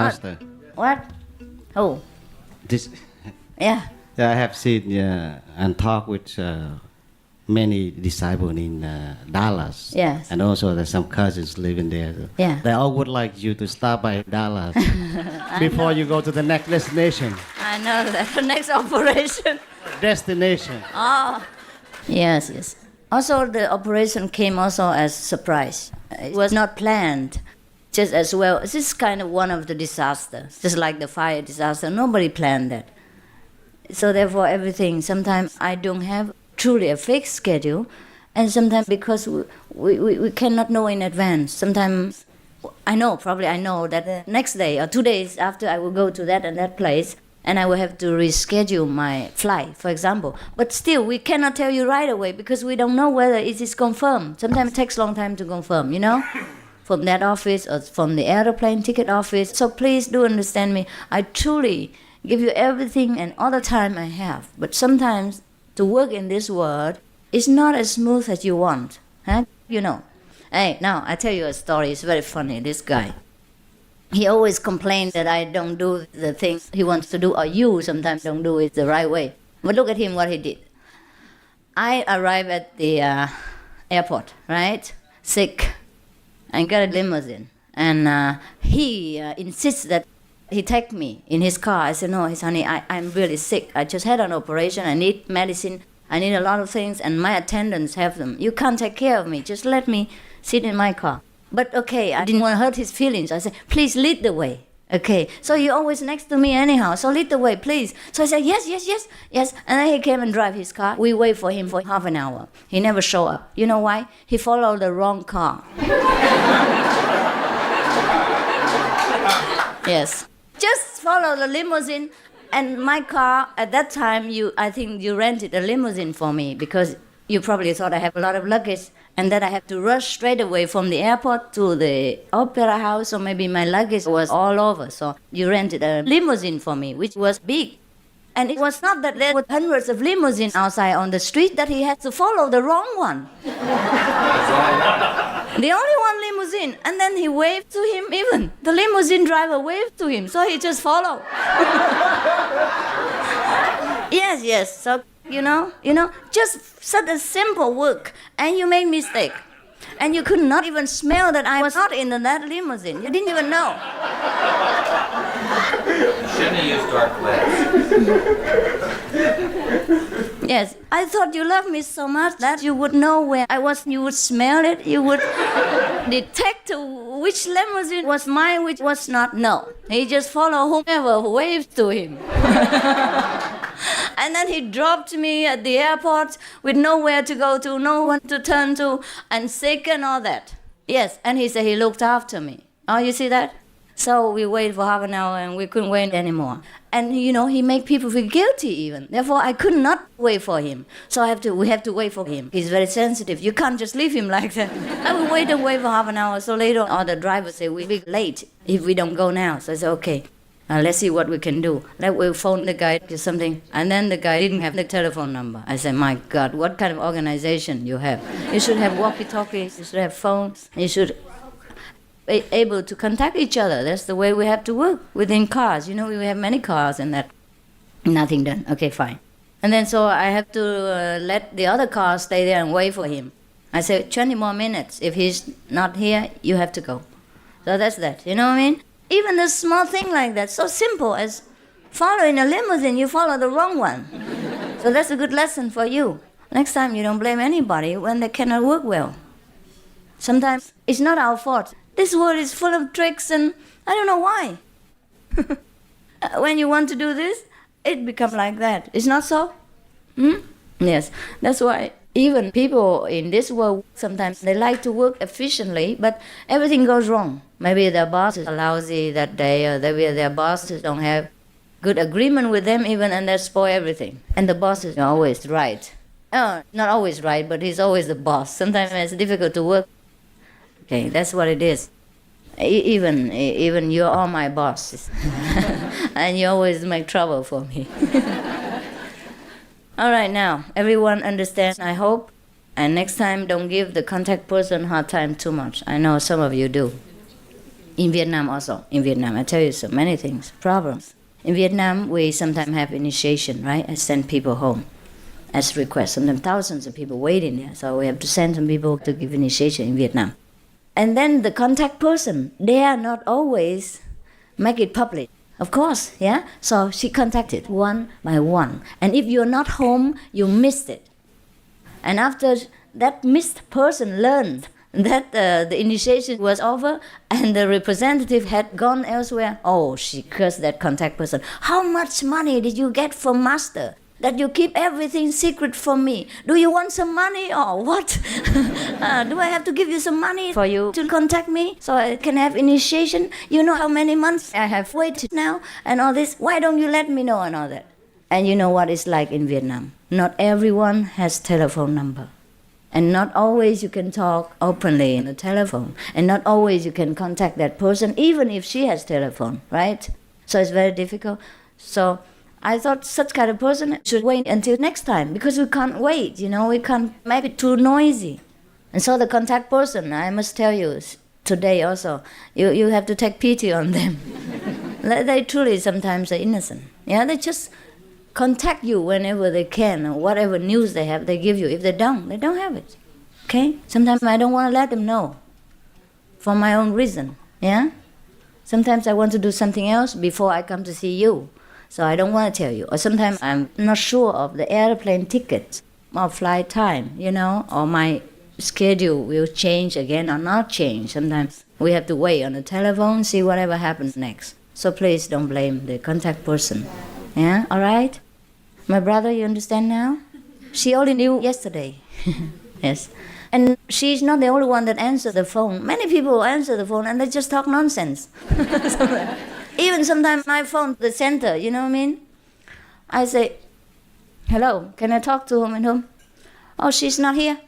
Master. What? Oh. This, Yeah. I have seen and talked with many disciples in Dallas. Yes. And also there's some cousins living there. Yeah. They all would like you to stop by Dallas before you go to the next destination. I know that. The next operation. Destination. Oh. Yes. Also, the operation came also as surprise. It was not planned. Just as well. This is kind of one of the disasters. Just like the fire disaster. Nobody planned that. So therefore, everything, sometimes I don't have truly a fixed schedule, and sometimes because we cannot know in advance. Sometimes I know that the next day or 2 days after I will go to that and that place, and I will have to reschedule my flight, for example. But still, we cannot tell you right away because we don't know whether it is confirmed. Sometimes it takes a long time to confirm, from that office or from the airplane ticket office. So please do understand me. I truly give you everything and all the time I have. But sometimes to work in this world is not as smooth as you want. Huh? Hey, now I tell you a story. It's very funny. This guy, he always complains that I don't do the things he wants to do, or you sometimes don't do it the right way. But look at him, what he did. I arrived at the airport, right? Sick. I got a limousine. And he insists that he take me in his car. I said, no, honey, I'm really sick. I just had an operation. I need medicine. I need a lot of things, and my attendants have them. You can't take care of me. Just let me sit in my car. But okay, I didn't want to hurt his feelings. I said, please lead the way. Okay, so you're always next to me anyhow, so lead the way, please. So I said, yes. And then he came and drive his car. We wait for him for half an hour. He never showed up. You know why? He followed the wrong car. Yes. Just follow the limousine. And my car, at that time, I think you rented a limousine for me because you probably thought I have a lot of luggage and that I have to rush straight away from the airport to the opera house, or maybe my luggage was all over. So you rented a limousine for me, which was big. And it was not that there were hundreds of limousines outside on the street, that he had to follow the wrong one. The only one limousine. And then he waved to him even. The limousine driver waved to him, so he just followed. Yes. So, just such a simple work. And you make mistake. And you could not even smell that I was not in that limousine. You didn't even know. Shouldn't have used dark glass. Yes, I thought you loved me so much that you would know where I was. You would smell it. You would detect which limousine was mine, which was not. No, he just followed whomever waved to him. And then he dropped me at the airport with nowhere to go to, no one to turn to, and sick and all that. Yes, and he said he looked after me. Oh, you see that? So we waited for half an hour and we couldn't wait anymore. And he made people feel guilty even. Therefore, I could not wait for him. So we have to wait for him. He's very sensitive. You can't just leave him like that. I will wait for half an hour. So later on, the driver said, we'll be late if we don't go now. So I said, okay. Let's see what we can do. We'll phone the guy or something. And then the guy didn't have the telephone number. I said, my God, what kind of organization you have? You should have walkie-talkies, you should have phones, you should be able to contact each other. That's the way we have to work within cars. We have many cars and that. Nothing done. Okay, fine. And then so I have to let the other car stay there and wait for him. I said, 20 more minutes. If he's not here, you have to go. So that's that. You know what I mean? Even a small thing like that, so simple as following a limousine, you follow the wrong one. So that's a good lesson for you. Next time you don't blame anybody when they cannot work well. Sometimes it's not our fault. This world is full of tricks and I don't know why. When you want to do this, it becomes like that. It's not so? Yes, that's why even people in this world, sometimes they like to work efficiently, but everything goes wrong. Maybe their bosses are lousy that day, or maybe their bosses don't have good agreement with them even, and they spoil everything. And the boss is always right. Oh, not always right, but he's always the boss. Sometimes it's difficult to work. Okay, that's what it is. Even you're all my bosses. And you always make trouble for me. All right, now, everyone understands, I hope. And next time, don't give the contact person hard time too much. I know some of you do. In Vietnam also. In Vietnam, I tell you so many things, problems. In Vietnam, we sometimes have initiation, right? I send people home as request. Sometimes thousands of people waiting there. So we have to send some people to give initiation in Vietnam. And then the contact person, they are not always make it public. Of course, yeah? So she contacted one by one. And if you're not home, you missed it. And after that missed person learned that the initiation was over and the representative had gone elsewhere, oh, she cursed that contact person. How much money did you get from master that you keep everything secret from me? Do you want some money or what? Do I have to give you some money for you to contact me so I can have initiation? You know how many months I have waited now and all this. Why don't you let me know and all that? And you know what it's like in Vietnam. Not everyone has telephone number. And not always you can talk openly on the telephone. And not always you can contact that person, even if she has telephone, right? So it's very difficult. So I thought such kind of person should wait until next time, because we can't wait, we can't make it too noisy. And so the contact person, I must tell you today also, you have to take pity on them. They truly sometimes are innocent. Yeah, they just contact you whenever they can, or whatever news they have, they give you. If they don't have it. Okay? Sometimes I don't want to let them know for my own reason. Yeah? Sometimes I want to do something else before I come to see you. So I don't want to tell you. Or sometimes I'm not sure of the airplane tickets or flight time, or my schedule will change again or not change. Sometimes we have to wait on the telephone, see whatever happens next. So please don't blame the contact person. Yeah, all right? My brother, you understand now? She only knew yesterday. Yes. And she's not the only one that answered the phone. Many people answer the phone and they just talk nonsense. Even sometimes my phone, the center, you know what I mean? I say, hello, can I talk to whom and whom? Oh, she's not here.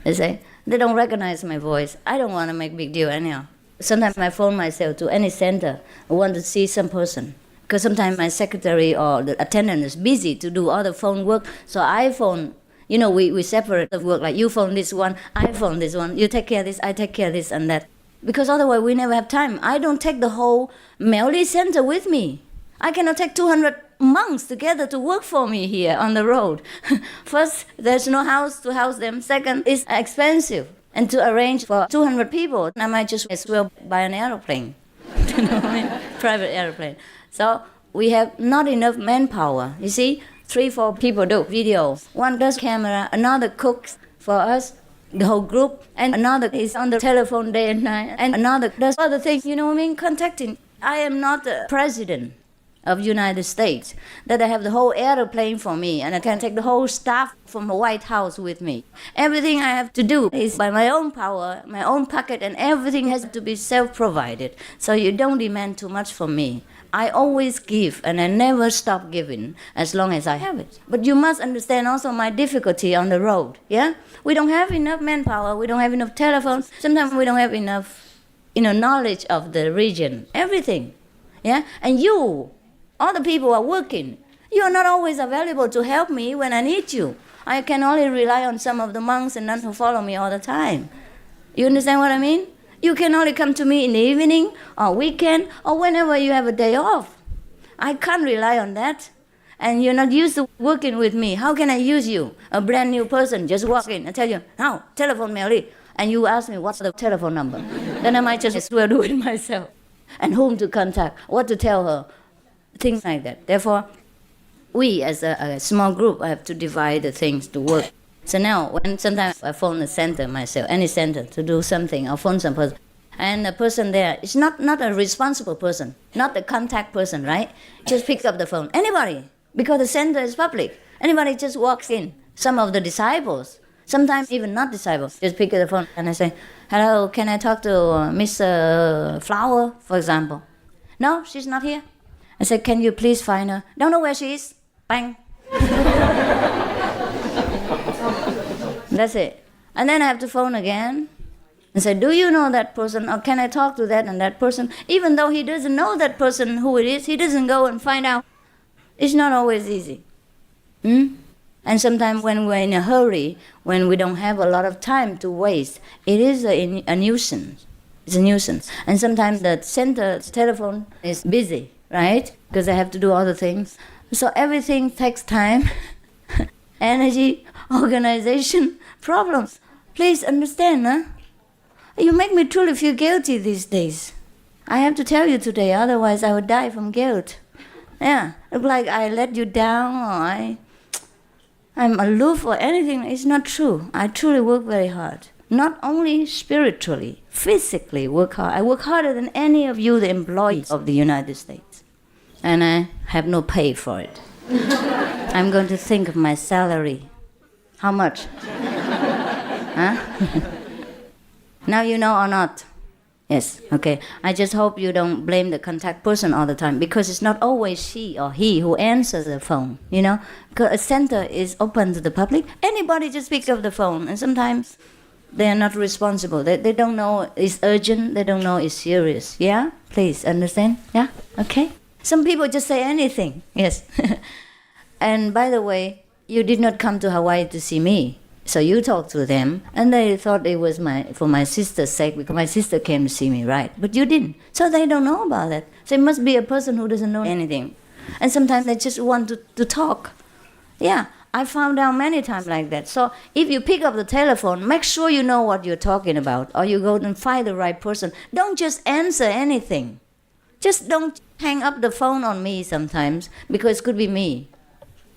They say, they don't recognize my voice. I don't want to make big deal anyhow. Sometimes I phone myself to any center. I want to see some person. Because sometimes my secretary or the attendant is busy to do other phone work. So I phone, we separate the work. Like you phone this one, I phone this one. You take care of this, I take care of this and that. Because otherwise we never have time. I don't take the whole Melody Center with me. I cannot take 200 monks together to work for me here on the road. First, there's no house to house them. Second, it's expensive. And to arrange for 200 people, I might just as well buy an airplane. You know what I mean? Private airplane. So we have not enough manpower. You see, 3-4 people do video. One does camera, another cooks for us, the whole group, and another is on the telephone day and night, and another does other things, contacting. I am not the president of United States, that I have the whole airplane for me, and I can take the whole staff from the White House with me. Everything I have to do is by my own power, my own pocket, and everything has to be self-provided. So you don't demand too much from me. I always give, and I never stop giving as long as I have it. But you must understand also my difficulty on the road, yeah? We don't have enough manpower, we don't have enough telephones, sometimes we don't have enough, knowledge of the region, everything, yeah? And you, all the people are working. You are not always available to help me when I need you. I can only rely on some of the monks and nuns who follow me all the time. You understand what I mean? You can only come to me in the evening or weekend or whenever you have a day off. I can't rely on that. And you're not used to working with me. How can I use you? A brand new person just walk in and tell you, now, telephone Mary. And you ask me, what's the telephone number? Then I might just as well do it myself. And whom to contact, what to tell her, things like that. Therefore, we as a small group have to divide the things to work. So now, when sometimes I phone the center myself, any center, to do something, I'll phone some person. And the person there is not a responsible person, not the contact person, right? Just pick up the phone. Anybody, because the center is public. Anybody just walks in. Some of the disciples, sometimes even not disciples, just pick up the phone and I say, hello, can I talk to Miss Flower, for example? No, she's not here. I said, can you please find her? Don't know where she is. Bang. That's it. And then I have to phone again and say, do you know that person? Or can I talk to that and that person? Even though he doesn't know that person who it is, he doesn't go and find out. It's not always easy. And sometimes when we're in a hurry, when we don't have a lot of time to waste, it is a nuisance. It's a nuisance. And sometimes the center telephone is busy, right? Because they have to do other things. So everything takes time, energy, organization, problems. Please understand, huh? You make me truly feel guilty these days. I have to tell you today, otherwise I would die from guilt. Yeah, look like I let you down or I'm aloof or anything. It's not true. I truly work very hard. Not only spiritually, physically work hard. I work harder than any of you, the employees of the United States. And I have no pay for it. I'm going to think of my salary. How much? Huh? Now you know or not? Yes, okay. I just hope you don't blame the contact person all the time, because it's not always she or he who answers the phone, you know? Because a center is open to the public. Anybody just picks up the phone, and sometimes they are not responsible. They don't know it's urgent. They don't know it's serious. Yeah? Please, understand? Yeah? Okay? Some people just say anything. Yes. And by the way, you did not come to Hawaii to see me. So you talked to them, and they thought it was for my sister's sake, because my sister came to see me, right? But you didn't. So they don't know about it. So it must be a person who doesn't know anything. And sometimes they just want to talk. Yeah, I found out many times like that. So if you pick up the telephone, make sure you know what you're talking about, or you go and find the right person. Don't just answer anything. Just don't hang up the phone on me sometimes, because it could be me.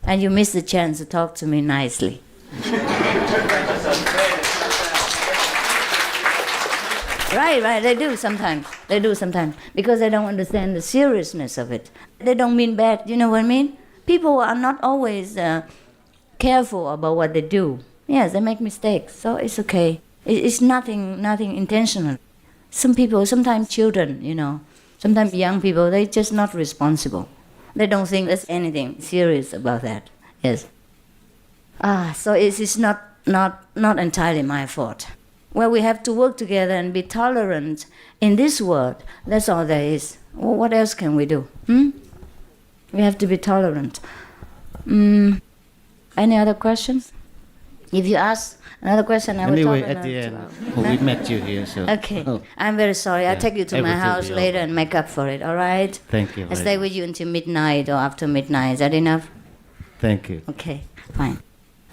And you miss the chance to talk to me nicely. Right, they do sometimes. Because they don't understand the seriousness of it. They don't mean bad, you know what I mean? People are not always careful about what they do. Yes, they make mistakes, so it's okay. It's nothing intentional. Some people, sometimes children, you know, sometimes young people, they're just not responsible. They don't think there's anything serious about that. Yes. So it's not entirely my fault. Well, we have to work together and be tolerant in this world. That's all there is. Well, what else can we do? We have to be tolerant. Any other questions? If you ask another question, I will anyway, talk at the end, tomorrow. we met you here. So. Okay. I'm very sorry. I'll take you to my everything house will be later over. and make up for it, all right? Thank you. I'll very stay much. with you until midnight or after midnight. Is that enough? Thank you. Okay, fine.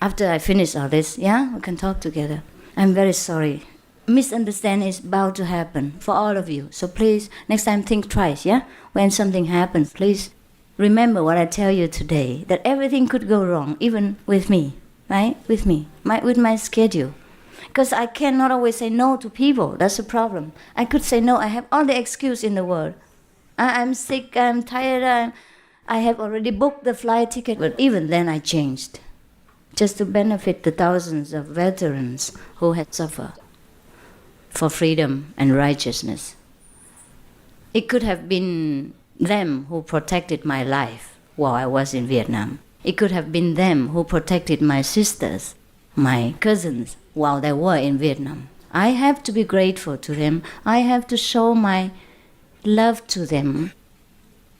After I finish all this, yeah, we can talk together. I'm very sorry. Misunderstanding is bound to happen for all of you. So please, next time think twice, yeah? When something happens, please remember what I tell you today, that everything could go wrong, even with me, right? With me, with my schedule. Because I cannot always say no to people. That's the problem. I could say no. I have all the excuse in the world. I'm sick, I'm tired, I have already booked the flight ticket. But even then I changed, just to benefit the thousands of veterans who had suffered for freedom and righteousness. It could have been them who protected my life while I was in Vietnam. It could have been them who protected my sisters, my cousins, while they were in Vietnam. I have to be grateful to them. I have to show my love to them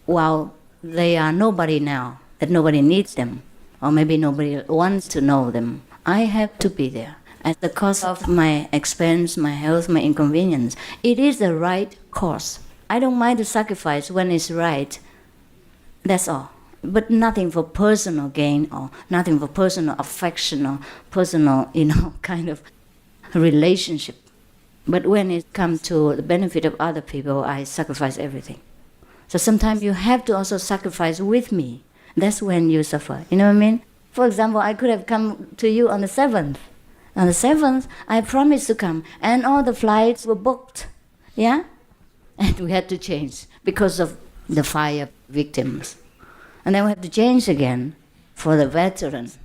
while they are nobody now, that nobody needs them, or maybe nobody wants to know them. I have to be there at the cost of my expense, my health, my inconvenience. It is the right course. I don't mind the sacrifice when it's right. That's all. But nothing for personal gain, or nothing for personal affection, or personal, kind of relationship. But when it comes to the benefit of other people, I sacrifice everything. So sometimes you have to also sacrifice with me. That's when you suffer. You know what I mean? For example, I could have come to you on the 7th. On the 7th, I promised to come, and all the flights were booked. Yeah? And we had to change because of the fire victims. And then we had to change again for the veterans.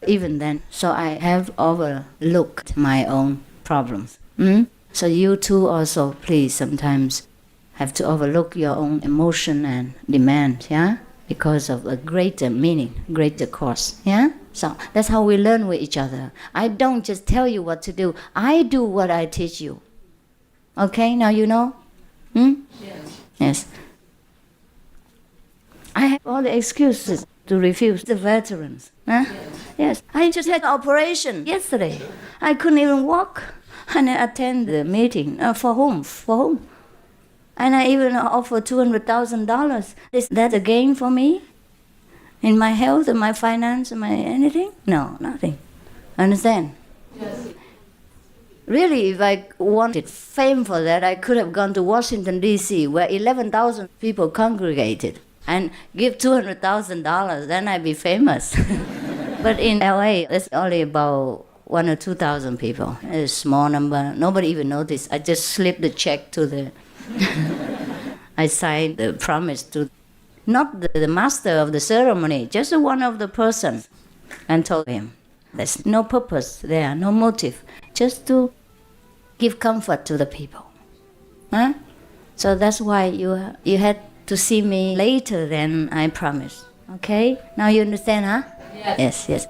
Even then, so I have overlooked my own problems. So you too also, please, sometimes have to overlook your own emotion and demand, yeah? Because of a greater meaning, greater cause, yeah? So that's how we learn with each other. I don't just tell you what to do. I do what I teach you. Okay, now you know? Yes. I have all the excuses to refuse the veterans. Huh? Yes. I just had an operation yesterday. I couldn't even walk. And I attend the meeting. For whom? For whom? And I even offer $200,000. Is that a gain for me? In my health, in my finance, in my anything? No, nothing. Understand? Yes. Really, if I wanted fame for that, I could have gone to Washington, D.C., where 11,000 people congregated, and give $200,000, then I'd be famous. But in L.A., it's only about 1,000 or 2,000 people. It's a small number. Nobody even noticed. I just slipped the check to the... I signed the promise to... Not the master of the ceremony, just one of the person, and told him, there's no purpose there, no motive, just to give comfort to the people. Huh? So that's why you had to see me later than I promised. Okay? Now you understand, huh? Yes, yes.